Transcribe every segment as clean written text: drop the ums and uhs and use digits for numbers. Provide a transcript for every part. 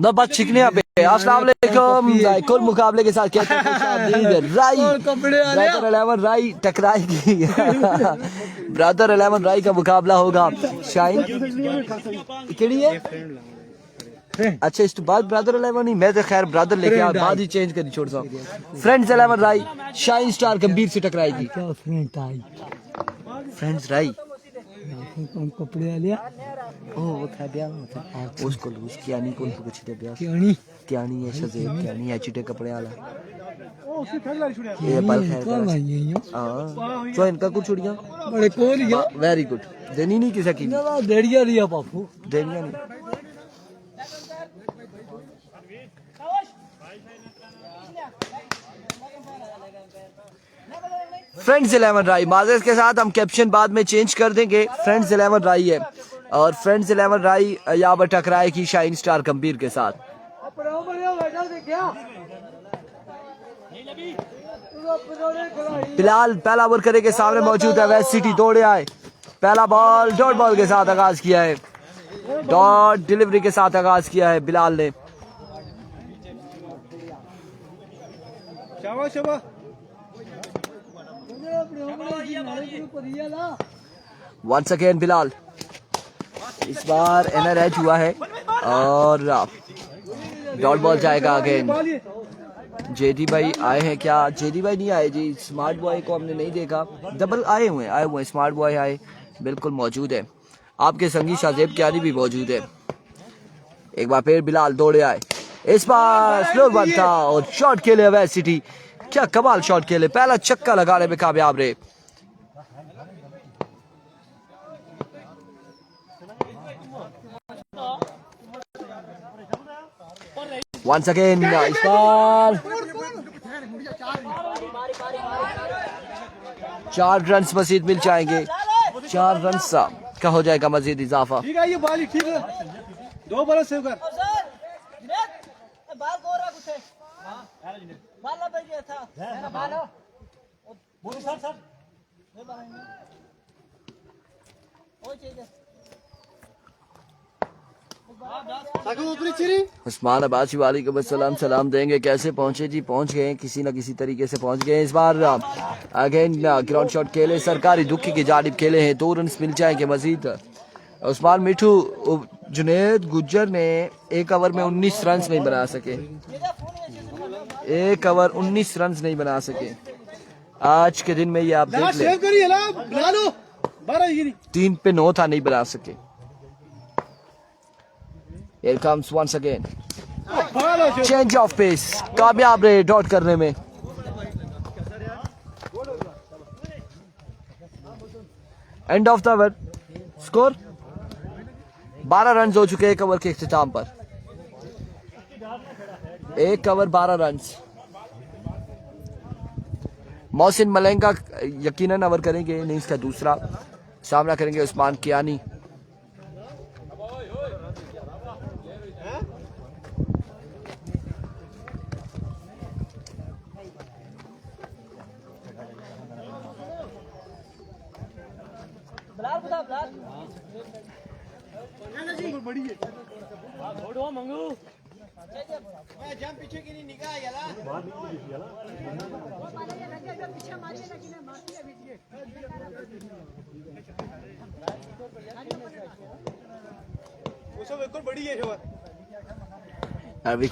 ना बस छिकने पे। अस्सलाम वालेकुम। कुल मुकाबले के साथ क्या राई ब्रदर 11 राई टकराएगी। ब्रदर 11 राई का मुकाबला होगा। शाइन केड़ी है? अच्छा इस तो बाद ब्रदर 11 ही मैं तो खैर ब्रदर लेके आ बाद ही चेंज कर छोड़ सा। फ्रेंड्स 11 राई शाइन स्टार गंभीर से टकराएगी। फ्रेंड्स राई कपड़े लिया ओ वो था ब्याह होता उसको उसकी आनी कौन को कुछ दे ब्याह क्यानी है शज़ेब क्यानी है चिटे कपड़े वाला ये पल खैर हां तो इनका कुछ छुड़ियां बड़े कोल लिया वेरी गुड देनी नहीं किसी की देड़िया लिया बापू देड़िया नहीं। फ्रेंड्स 11 राई माजरत के साथ हम कैप्शन बाद में चेंज कर देंगे। फ्रेंड्स 11 राई है और फ्रेंड्स 11 राई यहाँ पर टकराएगी शाइन स्टार गंभीर के साथ। फिलहाल पहला ओवर करे के सामने मौजूद है वेस्ट सिटी दौड़े आए। पहला बॉल डॉट बॉल के साथ आगाज किया है। डॉट डिलीवरी के साथ आगाज किया है बिलाल ने। वंस अगेन बिलाल इस बार एनर एज हुआ है और डॉट बॉल जाएगा अगेन। जेडी भाई आए हैं क्या? जेडी भाई नहीं आए जी। स्मार्ट बॉय को हमने नहीं देखा। डबल आए हुए स्मार्ट बॉय आए बिल्कुल मौजूद है। आपके संगी शाजेब क्यारी भी मौजूद है। एक बार फिर बिलाल दौड़े आए। इस बार स्लो वन था और शॉट खेले वेस्ट सिटी। क्या कमाल शॉट खेले। पहला चक्का लगाने में कामयाब रहे। वंस अगेन इस बार 4 रन मजीद मिल जाएंगे। 4 रन का हो जाएगा मजीद इजाफा। ठीक है ये बाली ठीक है 2 बॉल सेव कर उस्मान अब्बासी वाली को सलाम सलाम देंगे। कैसे पहुंचे जी? पहुंच गए किसी न किसी तरीके से पहुंच गए। इस बार अगेन ग्राउंड शॉट खेले सरकारी दुखी की जानिब खेले हैं। 2 रन मिल जाएंगे मजीद। उस्मान मिठू जुनेद गुज्जर ने 1 ओवर में 19 रन नहीं बना सके। 1 ओवर 19 रन नहीं बना सके आज के दिन में। ये आप देख लें 3 पे 9 था नहीं बना सके। Here comes once again change of pace कामयाब रहे डॉट करने में। End of the over score 12 run हो चुके 1 ओवर के इख्तिताम पर। 1 ओवर 12 रन। मोहसिन मलंगा यकीनन ओवर करेंगे इनिंग्स का दूसरा। सामना करेंगे उस्मान कियानी।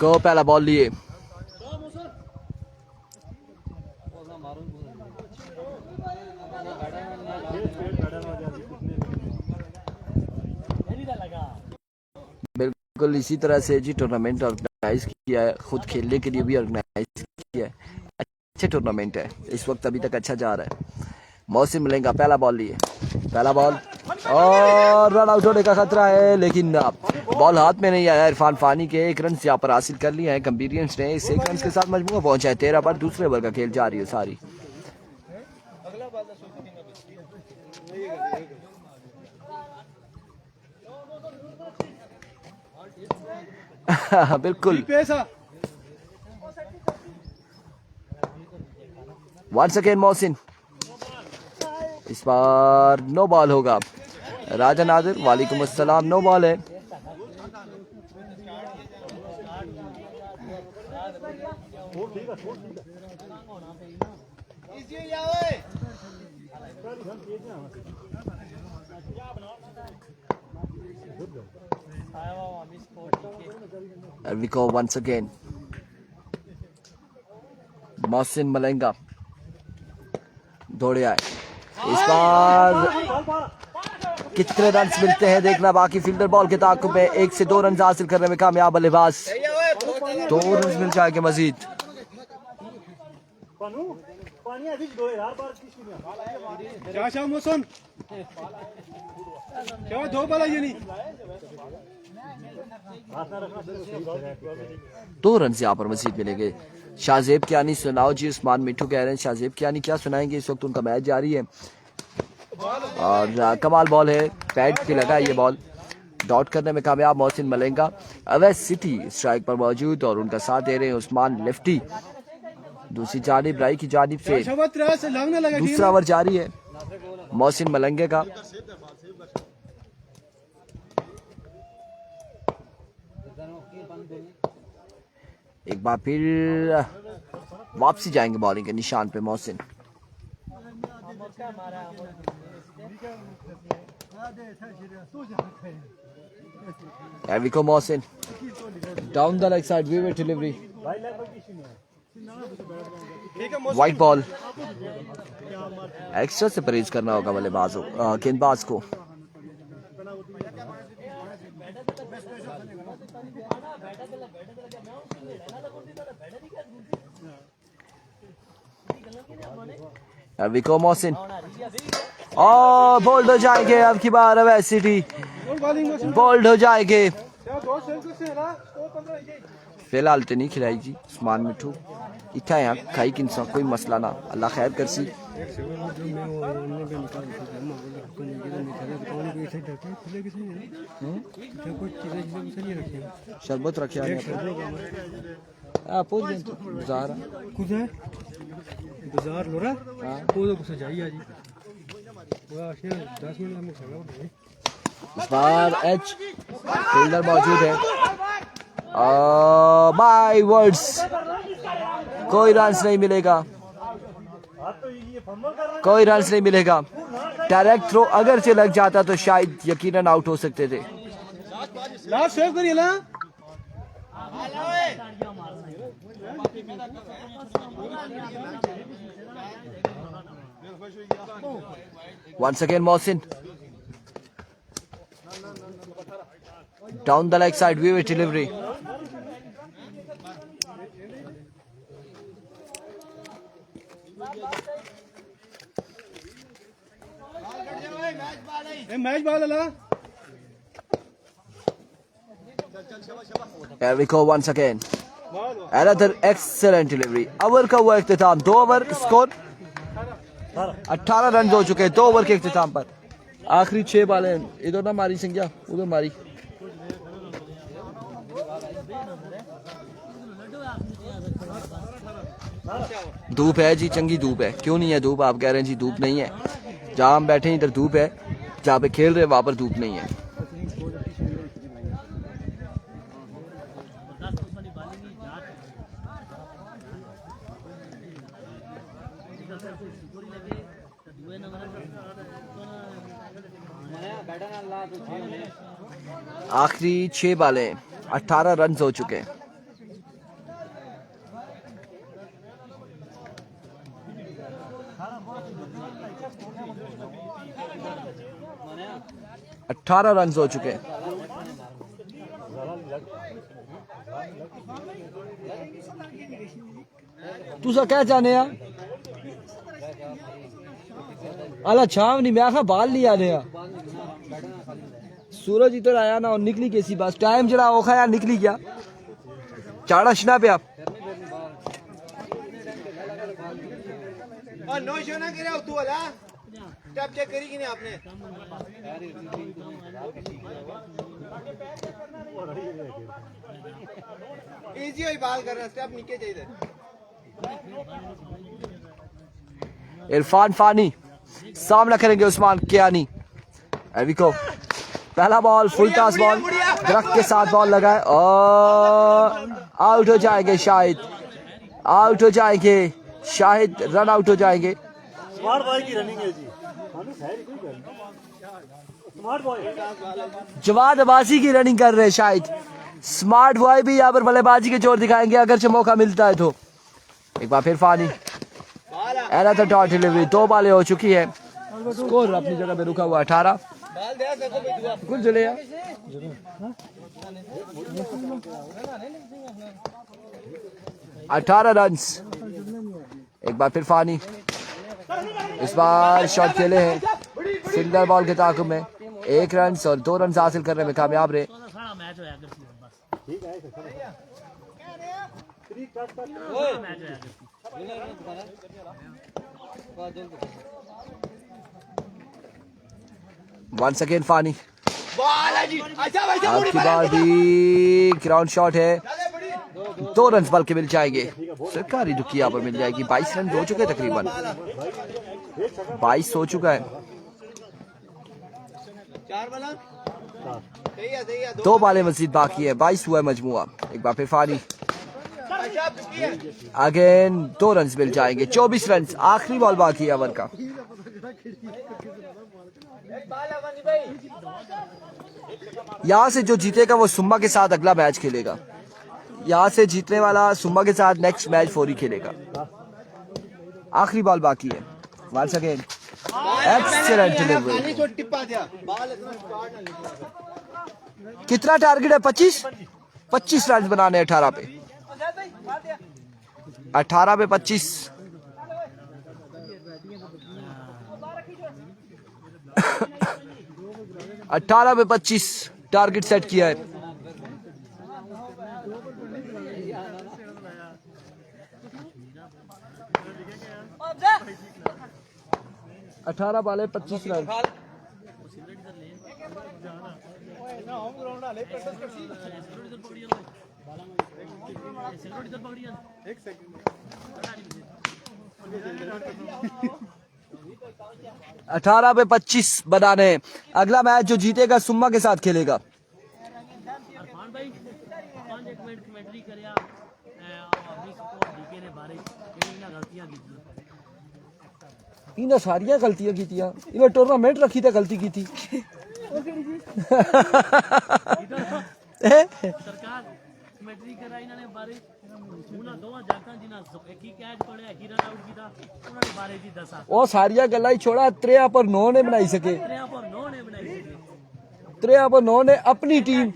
को पहला बॉल लिए। बिल्कुल इसी तरह से जी टूर्नामेंट ऑर्गेनाइज किया है। खुद खेलने के लिए भी ऑर्गेनाइज किया है। अच्छे टूर्नामेंट है इस वक्त अभी तक अच्छा जा रहा है। मौसम मिलेगा पहला बॉल लिए। पहला बॉल और रन आउट होने का खतरा है लेकिन बॉल हाथ में नहीं आया। इरफान फानी के 1 रन यहाँ पर हासिल कर लिया है गंभीरियंस ने। इस 1 रन के साथ मजमूआ पहुंचा है 13 पर। दूसरे ओवर का खेल जारी है सारी। बिल्कुल वंस अगेन मोहसिन। इस बार नो बॉल होगा। राजा नादिर वालेकुम अस्सलाम। नो बॉल है। And we go once again. Mohsin Malanga दौड़े आए। इस बार कितने रन मिलते हैं देखना बाकी। फील्डर बॉल के ताक़ुब में 1 से 2 रन हासिल करने में कामयाब बल्लेबाज। 2 रन मिल जाएंगे मजीद। क्या मौसम क्या 2 बॉल ये नहीं 2 रन यहाँ पर मजीद मिलेंगे। शाहजेब कियानी सुनाओ जी। उस्मान मिठू कह रहे हैं शाहजेब कियानी क्या सुनाएंगे। इस वक्त उनका मैच जारी है और कमाल बॉल है, पैड पे लगा ये बॉल। डॉट करने में कामयाब मोहसिन मलंगा। अवैध सिटी स्ट्राइक पर मौजूद और उनका साथ दे रहे हैं उस्मान लेफ्टी। दूसरी जानिब राई की जानिब से दूसरा ओवर जारी है मोहसिन मलंगे का। एक बार फिर वापसी जाएंगे बॉलिंग के निशान पे मोहसिन। एविको Mohsin down the leg side way delivery wide ball. Extra से परहेज करना होगा बल्लेबाजों गेंदबाज को। विको मोहसिन और बोल्ड हो जाएंगे अब की बार। अवैध सिटी बोल्ड हो जाएंगे। फिलहाल तो नहीं खिलाई जी उस्मान मिठू इतना यहाँ खाई किन कोई मसला ना अल्लाह खैर कर सी। शरबत रखे बाजार लो रहा वो तो कुछ जाइए जी 10 मिनट में खड़ा। इस बार एच फील्डर मौजूद है। माय वर्ड्स कोई रन्स नहीं मिलेगा, कोई रन्स नहीं मिलेगा। डायरेक्ट थ्रो अगर से लग जाता तो शायद यकीनन आउट हो सकते थे। लास्ट सेव करिए ना। Once again Mohsin down the leg side view delivery. Match ball ला। Here we go once again. Another excellent delivery. Over का हुआ इख्तिताम। 2 ओवर स्कोर 18 रन हो चुके हैं 2 ओवर के इख्तिताम पर। आखिरी 6 बालें इधर ना मारी संज्ञा उधर मारी। धूप है जी, चंगी धूप है। क्यों नहीं है धूप? आप कह रहे हैं जी धूप नहीं है। जहाँ हम बैठे हैं इधर धूप है, जहाँ पे खेल रहे हैं वहां पर धूप नहीं है। आखिरी 6 बालें 18 रन हो चुके हैं। अठारह रन हो चुके हैं। तुसा क्या चाहने आ? अला छाव नहीं मैं आखा बाल नहीं आने आ। सूरज इधर आया ना और निकली कैसी बस टाइम जरा औखा यार निकली गया चाड़ा शना पे आप नो शो ना करे तू वाला स्टेप चेक करी कि नहीं आपने? इजी ही बाल कर रहा स्टेप नीचे चाहिए। इरफान फानी सामना करेंगे उस्मान कियानी। एविको पहला बॉल फुल टॉस बॉल दरख्त के साथ बॉल लगाए और आउट हो जाएंगे शाहिद, आउट हो जाएंगे शाहिद, रन आउट हो जाएंगे। स्मार्ट बॉय की रनिंग है जी, स्मार्ट बॉय जवाद अब्बासी की रनिंग कर रहे हैं शाहिद। स्मार्ट बॉय भी यहाँ पर बल्लेबाजी के जोर दिखाएंगे अगर से मौका मिलता है तो। एक बार फिर फानी, एना तो डॉट डिलीवरी, 2 बालें हो चुकी है। स्कोर अपनी जगह पे रुका हुआ 18। कुछ चले 18 रन। एक बार फिर फानी, इस बार शॉट खेले हैं सिंगल बॉल के ताकुब में, 1 रन और 2 रन हासिल करने में कामयाब रहे। वंस अगेन फानी, आपकी बार भी ग्राउंड शॉट है, 2 रन बल्कि मिल जाएंगे। सरकारी दुखी यहाँ पर मिल जाएगी। 22 रन हो चुके तकरीबन, 22 हो चुका है। 2 बालें मजीद बाकी है, 22 हुआ है मजमुआ। एक बार फिर फानी, अगेन 2 रन मिल जाएंगे। 24 रन, आखिरी बॉल बाकी है ओवर का। यहाँ से जो जीतेगा वो सुम्मा के साथ अगला मैच खेलेगा। यहाँ से जीतने वाला सुम्मा के साथ नेक्स्ट मैच फौरी खेलेगा। आखिरी बॉल बाकी है। Once again excellent delivery. कितना टारगेट है? 25 रन बनाने 18 पे 25। अठारह पे 25 टारगेट सेट किया है। अठारह बाले 25 रन। अठारह पे 25 बनाने। अगला मैच जो जीतेगा सुम्मा के साथ खेलेगा। इन्हें सारिया गलतियां की, इन्हें टूर्नामेंट रखी थी गलती की थी। ਉਹ ਸਾਰੀਆਂ ਗੱਲਾਂ ਹੀ ਛੋੜਾ, 3 पर 9 ने बनाई सके। 3 पर 9 ने अपनी टीम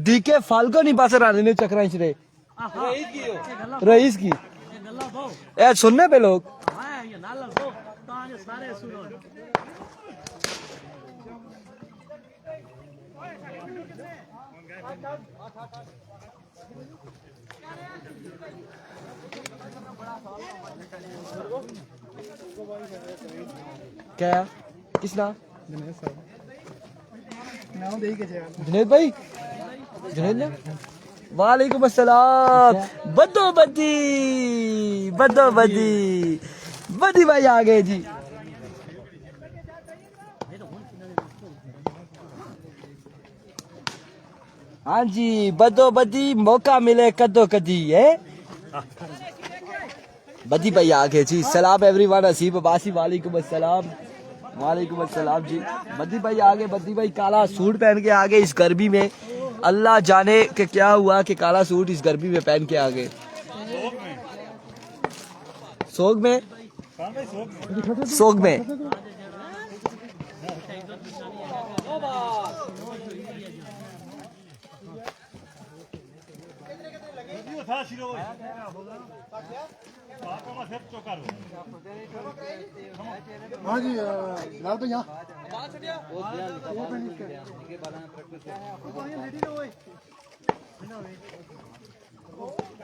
डीके फाल्को नहीं पास रहने ने चक्रा च रईस की ए सुनने पे लोग। क्या किसना? जुनेद भाई, जुनेद ना। वालेकुम अस्सलाम। बदोबदी बदोबदी बदी भाई आ गए जी। हाँ जी, बदोबदी मौका मिले कदो कदी है। बदी भाई आ गए जी। सलाम एवरीवन। हसीब अब्बासी वालेकुम अस्सलाम। वालेकुम अस्सलाम जी। बदी भाई आ गए। बदी भाई काला सूट पहन के आ गए इस गर्मी में। अल्लाह जाने कि क्या हुआ कि काला सूट इस गर्मी में पहन के आ गए। सोग में सोग में हाँ जी लाल तो यहाँ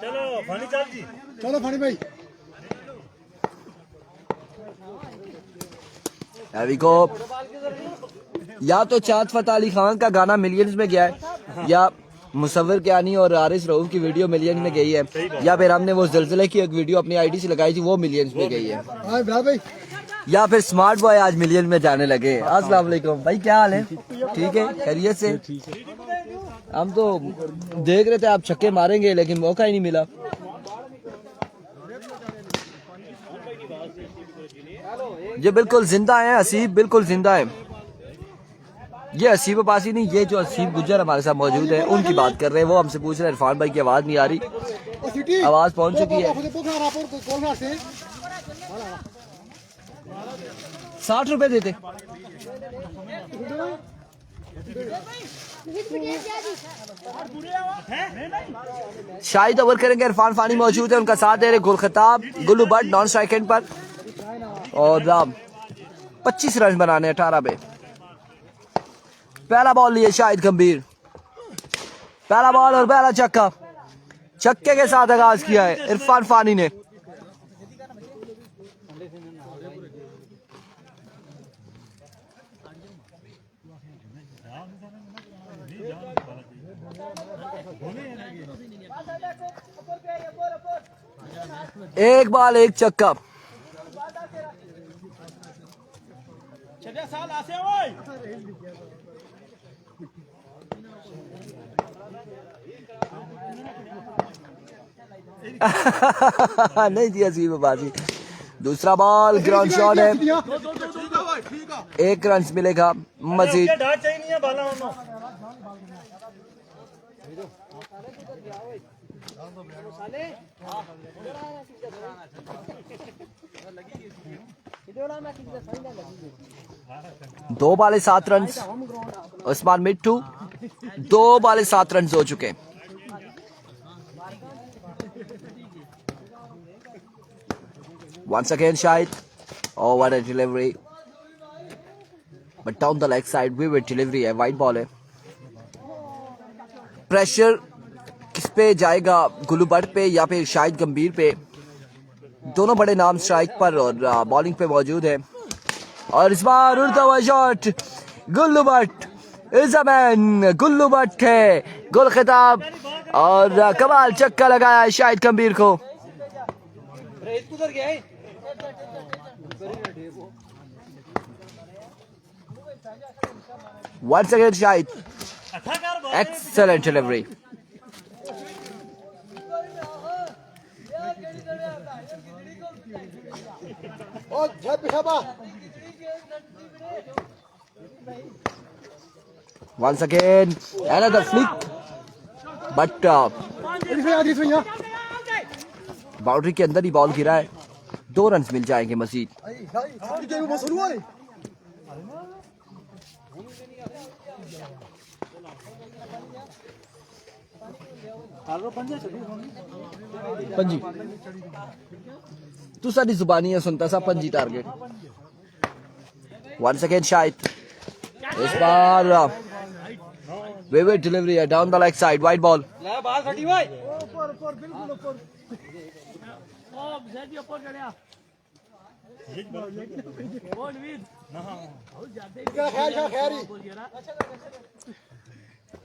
चलो फानी साहब जी, चलो फानी भाई। या तो चाँद फतेह अली खान का गाना मिलियंस में गया है, या मुसव्विर कियानी और आरिस रऊफ की वीडियो मिलियंस में गई है, या फिर हमने वो ज़लज़ले की एक वीडियो अपनी आईडी से लगाई थी वो मिलियंस में गई है, या फिर स्मार्ट बॉय आज मिलियन में जाने लगे। अस्सलाम वालेकुम भाई, क्या हाल है? ठीक है, खैरियत से? हम तो देख रहे थे आप छक्के मारेंगे लेकिन मौका ही नहीं मिला। ये बिल्कुल जिंदा है हसीब, बिल्कुल जिंदा है। ये हसीब अब्बासी नहीं, ये जो हसीब गुज्जर हमारे साथ मौजूद है उनकी बात कर रहे हैं। वो हमसे पूछ रहे हैं इरफान भाई की आवाज नहीं आ रही, आवाज पहुंच चुकी है। 60 रुपए देते। शाहिद ओवर करेंगे, इरफान फानी मौजूद है, उनका साथ दे रहे गुल खताब, गुल्लू बट नॉन स्ट्राइक एंड पर, और 25 रन बनाने 18 पे। पहला बॉल लिए शाहिद गंभीर, पहला बॉल और पहला छक्का, छक्के के साथ आगाज किया है इरफान फानी ने। एक बॉल एक छक्का। नहीं दिया सी बाजी। दूसरा बॉल ग्राउंड शॉट है, 1 रन मिलेगा मजीद। दो बाले 7 रन, उस्मान मिट्टू 2 बाले 7 रन हो चुके। Once again Shahid, oh what a delivery, but down the leg side vivid delivery है, वाइड बॉल है। प्रेशर किस पे जाएगा, गुल्लू भट्ट पे या फिर शाहिद गंभीर पे? दोनों बड़े नाम स्ट्राइक पर और बॉलिंग पे मौजूद है। और इस बार उड़ता हुआ shot, Gullu Bhatt is a man, Gullu Bhatt है, गुल खिताब और कमाल चक्का लगाया है शाहिद गंभीर को। Once again Shahid, excellent delivery. Once again another flick, but boundary के अंदर ही बॉल गिरा है। 2 रन मिल जाएंगे मजीद। पंजी तू सारी जुबानी है सुनता सा, पंजी टारगेट। Once again शाहिद, इस बार विविड डिलीवरी है down the leg side, wide ball.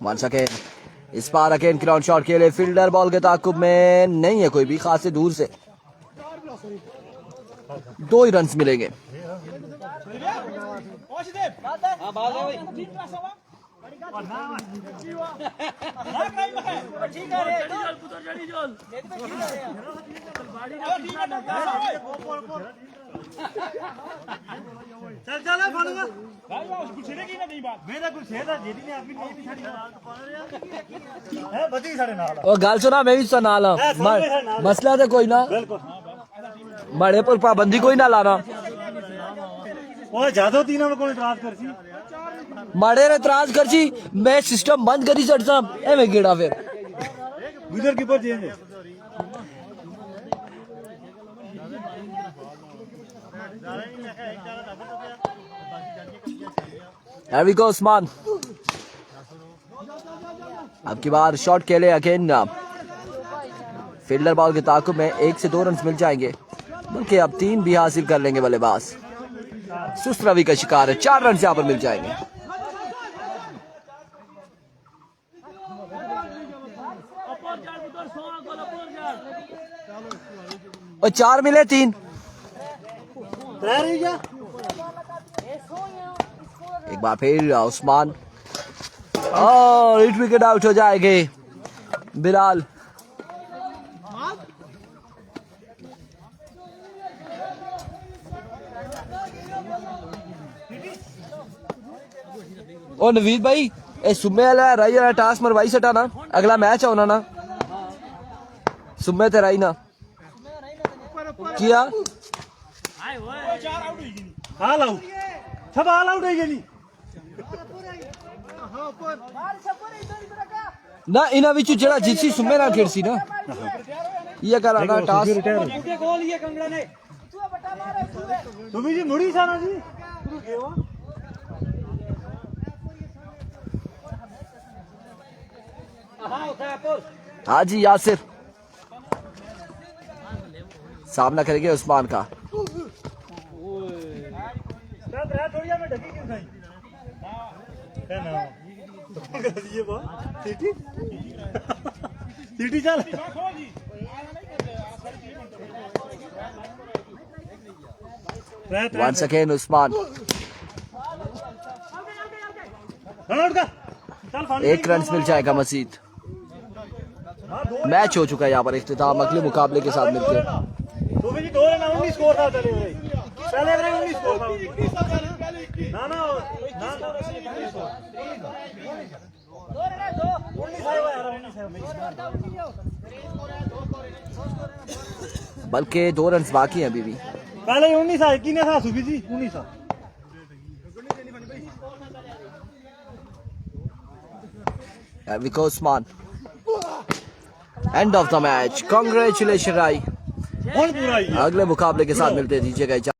Once again इस बार अगेन ग्राउंड शॉट के लिए फील्डर बॉल के ताकुब में नहीं है कोई भी, खास से दूर से 2 ही रन मिलेंगे। और गाल सुना मैं भी सुना ला, मसला तो कोई ना, बड़े पर पाबंदी कोई ना लाना। ज्यादा तीन कोई इतराज करसी, माड़े ने इतराज करसी, मैं सिस्टम बंद करी चढ़ता एवं गेड़ा फिर विकेट कीपर चेंज है। Here we go उस्मान, अब की बार शॉट के लिए अगेन फील्डर बॉल के ताकुब में 1 से 2 रन मिल जाएंगे, बल्कि अब 3 भी हासिल कर लेंगे बल्लेबाज। सुस्त रवि का शिकार है, 4 रन यहाँ पर मिल जाएंगे। और 4 मिले 3। एक बार फिर उस्मान और हिट विकेट आउट हो जाएंगे बिलाल। ओ नवीद भाई ए सुम्मे वाला राई वाला टास्क मरवाई सटा ना, अगला मैच होना ना सुम्मे ते राई ना किया हाल आउट सब हाल आउट है जी ना इना विचु जेड़ा जिसी सुम्मे नाल खेड़सी ना ये करा ना टास्क गोल ये कंगड़ा ने सुमी जी मुड़ी सारा जी हाँ जी यासिर सामना करेंगे उस्मान का। सीटी चल Once again उस्मान एक रन मिल जाएगा मजीद। मैच हो चुका है यहाँ पर इख्तिताम अगले मुकाबले के साथ मिलकर। बल्कि 2 रन बाकी हैं अभी भी। पहले 19 आ किने था सुबी जी 19 Vicco Usman and of the match. Congratulation राई। पूरा अगले मुकाबले के साथ मिलते दीजिएगा।